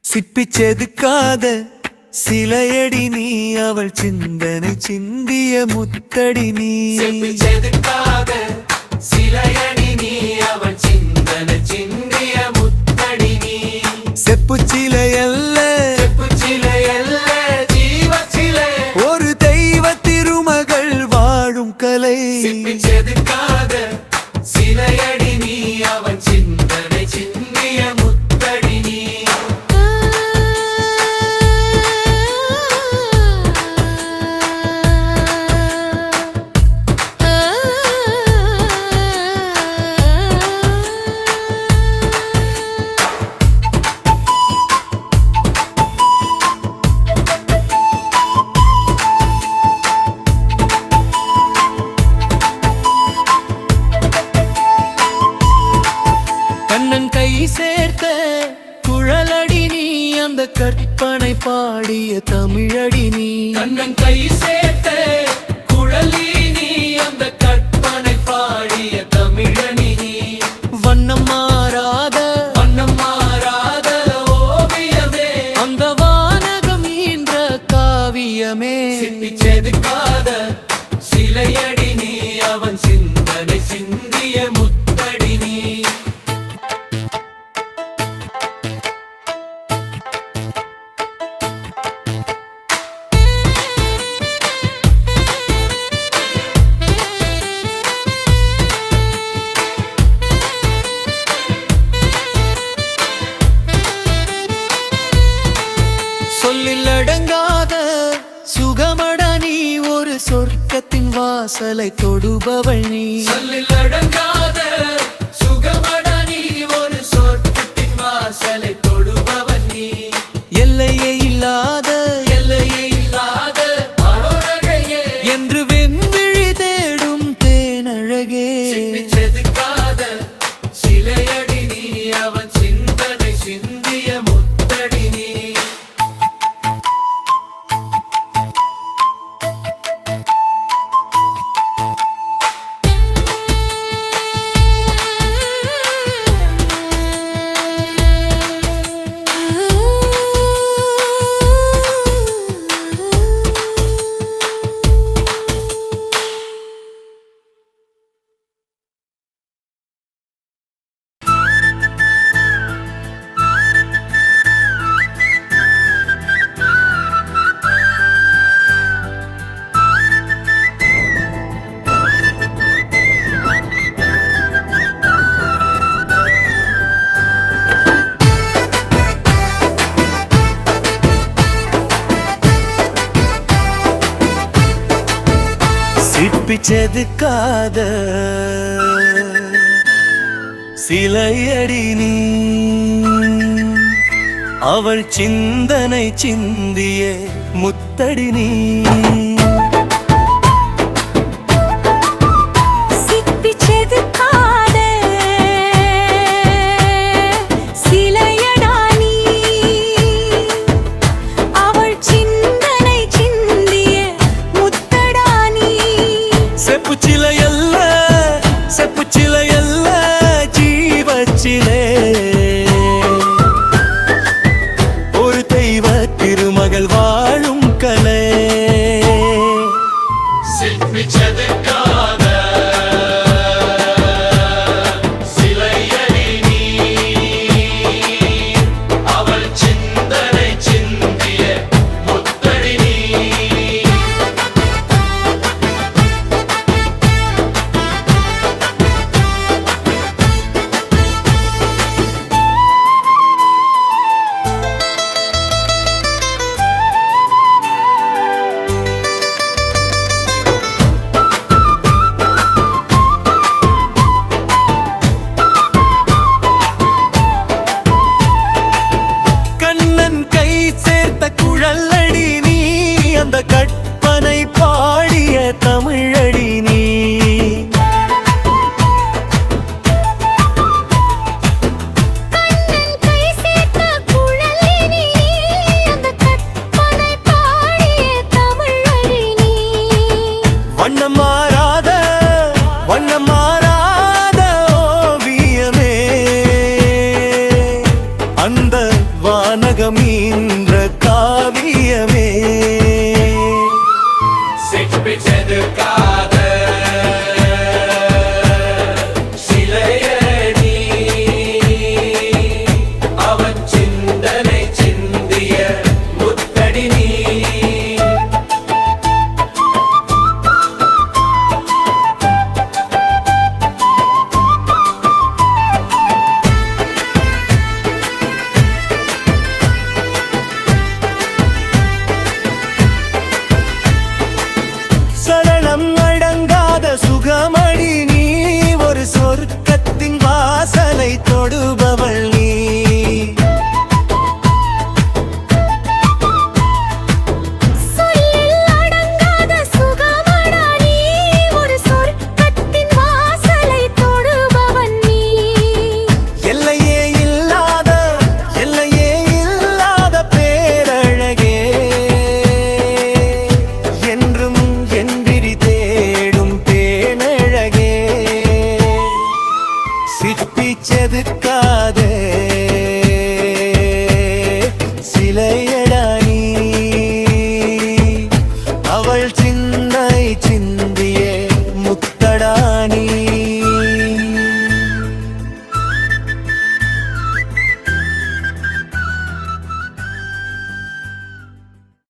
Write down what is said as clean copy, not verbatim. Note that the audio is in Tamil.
சிற்பிச்செதுக்காத சிலையடி நீ, அவள் சிந்தனை சிந்திய முத்தடி நீ. சிற்பிச்செதுக்காத சிலையடி நீ, அவள் சிந்தனை சிந்திய முத்தடி நீ. செப்புச்சிலையல்ல செப்புச்சிலையல்ல ஜீவச்சிலை, ஒரு தெய்வ திருமகள் வாழும் கலை. சிற்பிச்செதுக்காத சிலையடி நீ, அவள் சிந்தனை சிந்திய முத்தடி நீ. கண்ணன் கை சேர்த்த குழலடி நீ, அந்த கற்பனை பாடிய தமிழடி நீ. கண்ணன் கை சேர்த்த குழலி நீ, அந்த கற்பனை பாடிய தமிழனி நீ. வண்ணம் மாறாத வண்ணம் மாறாத ஓவியமே, அந்த வானகம் ஈன்ற காவியமே. சிற்பிச்செதுக்காத சிலையடி நீ, அவன் சிந்தனை சிந்திய முத்தடி நீ. சொல்லில் அடங்காத சுகமட நீ, ஒரு சொர்க்கத்தின் வாசலை தொடுபவள் நீ. சொல்லில் அடங்காத சுகமட நீ, ஒரு சொர்க்கத்தின் வாசலை தொடுபவன் நீ. எல்லையே இல்லாத எல்லையே இல்லாத அழகையே, என்று வெண்விழி தேடும் தேனழகே. சிற்பிச்செதுக்காத சிலையடி நீ, அவன் சிந்தனை சிந்திய முத்தடி நீ. சிற்பிச்செதுக்காத சிலையடி நீ, அவள் சிந்தனை சிந்திய முத்தடி நீ.